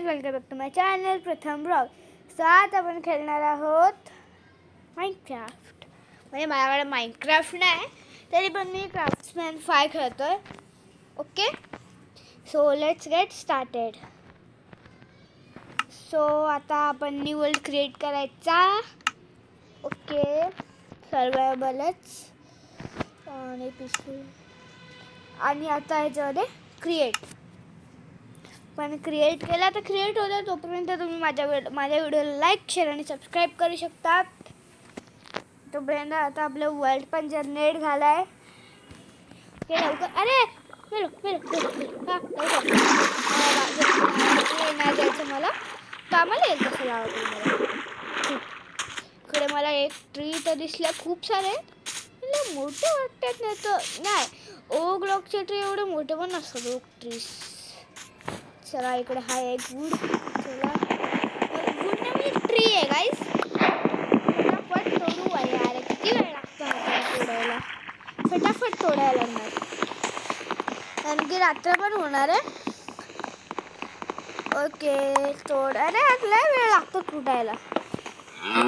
Welcome back to my channel Pratham blog. So आज आपण खेळणार आहोत माइनक्राफ्ट. म्हणजे माझ्याकडे माइनक्राफ्ट नाही तरी पण मी क्राफ्ट्समॅन 5 खेळतोय. Okay, so let's get started. So आता आपण न्यू वर्ल्ड क्रिएट करायचा. ओके, सर्वायवलच आणि पीसफुल. आणि आता ह्याच्यामध्ये क्रिएट पण क्रिएट केला तर क्रिएट होतं. तोपर्यंत तुम्ही माझ्या व्हिडिओला लाईक, शेअर आणि सबस्क्राईब करू शकता. तोपर्यंत आता आपलं वर्ल्ड पण जनरेट झालाय. ते लवकर अरे नाही द्यायचं मला. कामाला येईल कसं लावतो मला. इकडे मला एक ट्री तर दिसल्या खूप सारे. मोठे वाटतात नाही तर नाही. ओक ब्लॉकचे ट्री एवढे मोठे पण नसतात. Oak trees. चला इकडे हा एक वूड. चला वूड म्हणजे ट्री आहे गाईस. फटाफट तोडू. यार किती वेळ लागतो हाताला तोडायला. फटाफट तोडायला लागणार कारण की रात्र पण होणार आहे. ओके तोड. अरे लय वेळ लागतो तुटायला.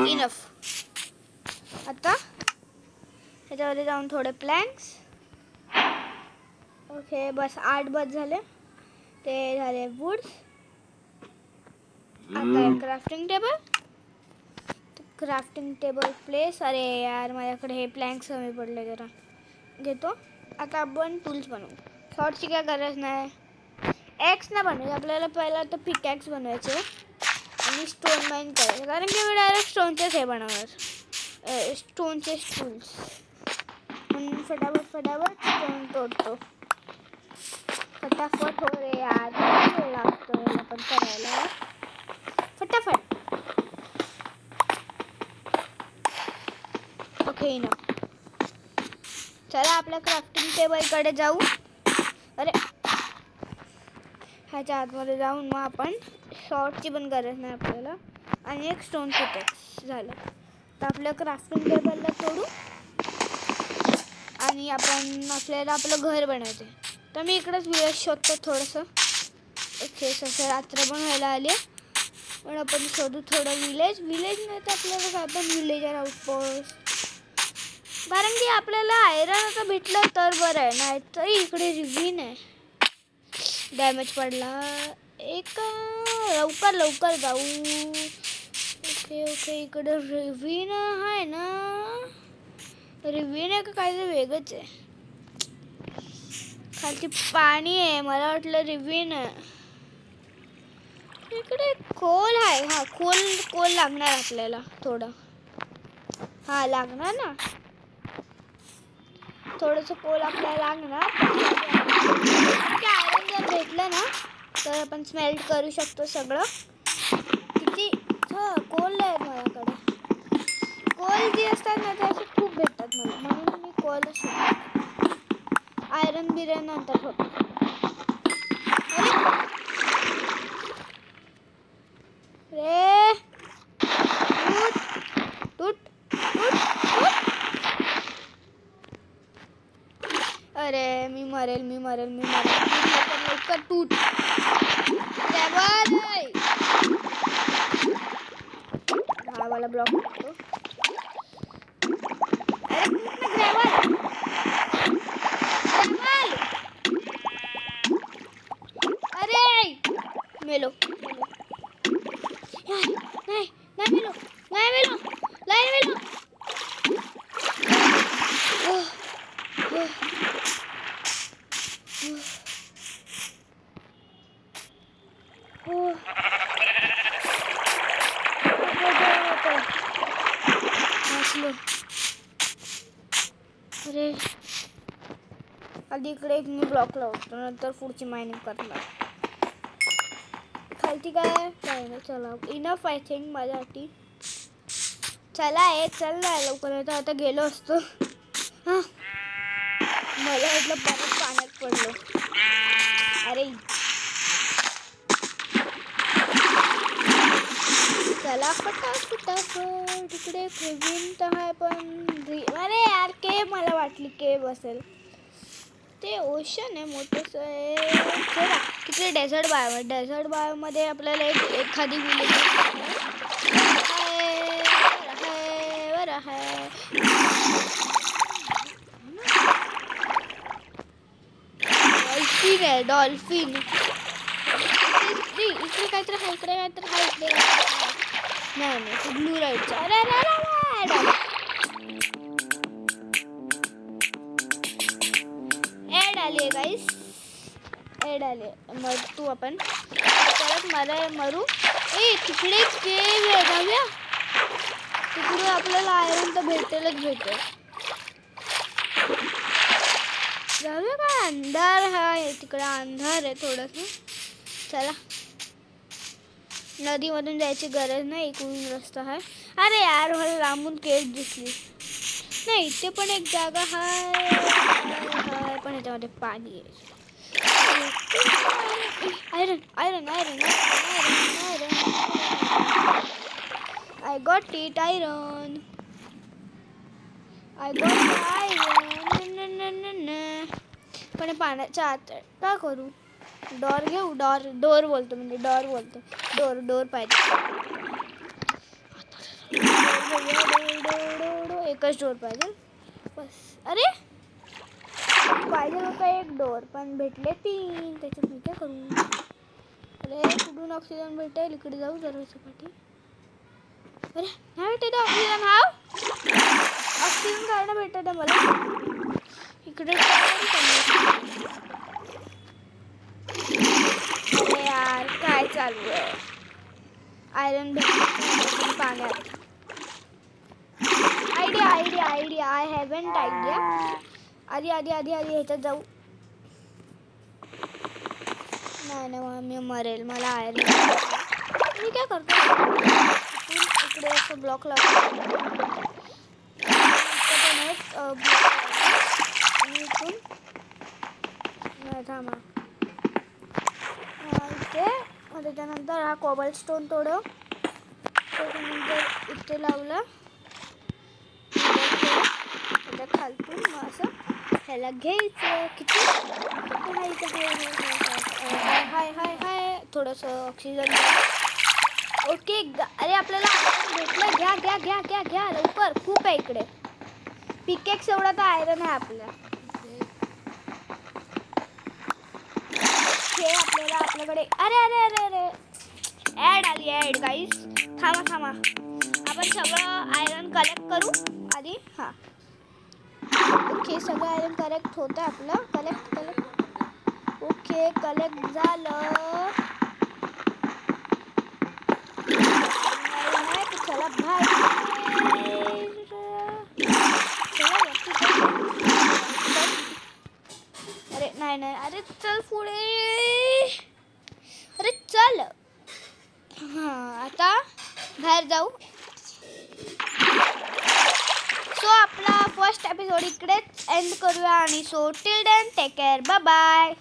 इनफ. आता ह्याच्यामध्ये जाऊन थोडे प्लॅंक्स. ओके बस 8 बस झाले. ते झाले वुड्स. आता crafting table. Crafting table place. अरे यार माझ्याकडे हे प्लॅंक्स कमी पडले. जरा घेतो. आता आपण टूल्स बनवू. शॉर्टची काय गरज नाही. एक्स नाही बनवायचे आपल्याला. पहिला तर पिकॅक्स बनवायचे आणि स्टोन माइन करायचे कारण की मी डायरेक्ट स्टोनचेच हे बनवणार. स्टोनचे टूल्स. म्हणून फटाफट स्टोन तोडतो. फटाफट हो रे यार वेळ लागतो याला पण करायला. फटाफट. ओके ना. चला आपल्या क्राफ्टिंग टेबलकडे जाऊ. अरे ह्याच्या आतमध्ये जाऊन मग आपण शॉर्टची पण गरज नाही आपल्याला. आणि एक स्टोन पिकॅक्स झालं. तर आपल्या क्राफ्टिंग टेबलला तोडू आणि आपण आपल्याला आपलं घर बनायचं. तर मी इकडेच विलेज शोधतो थोडंसं. ओके सध्या रात्र पण व्हायला आली पण आपण शोधू थोडं विलेज नाही तर आपल्याला काय पण विलेजर आउटपोस्ट. कारण की आपल्याला आयरन आता भेटलं तर बरं आहे. नाही तर इकडे रिव्हिन आहे. डॅमेज पडला एक. लवकर जाऊ. ओके इकडे रिव्हिन आहे ना. रिव्हिन आहे का काहीतरी वेगळंच आहे. खालती पाणी आहे. मला वाटलं रिव्हिन आहे. इकडे कोल आहे. हा कोल लागणार आपल्याला थोडं. हा लागणार ना. थोडंसं कोल आपल्याला लागणार. आयरन जर भेटलं ना तर आपण स्मेल्ट करू शकतो सगळं. किती कोल आहे माझ्याकडे. कोल जे असतात ना ते असे खूप भेटतात मला. म्हणून मी कोलच आयरन बिरन नंतर होतो. रे टूट. अरे मी मरेल. लवकर टूट. हा वाला ब्लॉक करतो. अरे मेलो. नाही मेलो. अरे आधी इकडे एक मी ब्लॉक लावतो नंतर पुढची मायनिंग करणार. खालती काय नाही. चला इनफ आय थिंक माझ्यासाठी. चला चल ना लवकर. आता गेलो असतो. मला वाटलं परत पाण्यात पडलो. अरे चला फटाफट. इकडे प्रेझेंट आहे पण अरे यार केव मला वाटली केव असेल. ते ओशन आहे मोठंसं आहे. चला तिकडे डेझर्ट बायोमध्ये आपल्याला एखादी विलेज आहे. डॉल्फिन इकडे काहीतरी हा नाही ते ब्लू लाईटचा. ॲड आली आहे गाईस, ॲड आली. मग तू आपण परत मरू. तिकडे केव आहे जाऊया. तिकडे आपल्याला आयरन तर भेटेल. जाऊया का? अंधार आहे तिकडे, अंधार आहे थोडंसं. चला नदीमधून जायची गरज नाही, इकडून रस्ता आहे. अरे यार मला लांबून केव दिसली. नाही इथे पण एक जागा आहे पण ह्याच्यामध्ये पाणी आहे. Iron I got it. Iron पण पाण्याच्या आत का करू? डोर घेऊ. डोर बोलतो डोर पाहिजे. एकच डोर पाहिजे बस. अरे पाहिजे होता एक डोर पण भेटले 3. त्याच्यात मी काय करू? अरे कुठून ऑक्सिजन भेटेल? इकडे जाऊ जरा सपाटी. अरे नाही भेटत ऑक्सिजन. ऑक्सिजन काढणं भेटत आहे मला इकडे. अरे यार काय चालू आहे? आयरन भेटत पाण्यात. Idea I haven't idea. आधी ह्याच्यात जाऊ. नाही मी मरेल. मला आयरन मी काय करतो इकडे असं ब्लॉक लावतो आणि इथून थांबा इथे. त्याच्यानंतर हा कॉबलस्टोन तोडव. त्याच्यानंतर इथे लावलं त्याच्या खालतून मग असं ह्याला घ्यायचं. किती हाय थोडंसं ऑक्सिजन. ओके अरे आपल्याला भेटलं. घ्या लवकर. खूप आहे इकडे. पिकेक्स एवढा तर आयरन आहे आपल्या. हे आपल्याकडे. अरे ॲड आली गाईस. थांबा आपण सगळं आयरन कलेक्ट करू आधी. ओके सगळं आयरन कलेक्ट होतं आपलं. कलेक्ट ओके कलेक्ट झालं. चला अरे नाही अरे चल पुढे. अरे चल. आता बाहेर जाऊ. सो आपला फर्स्ट एपिसोड इकडेच एंड करूया. आणि so till then take care. Bye.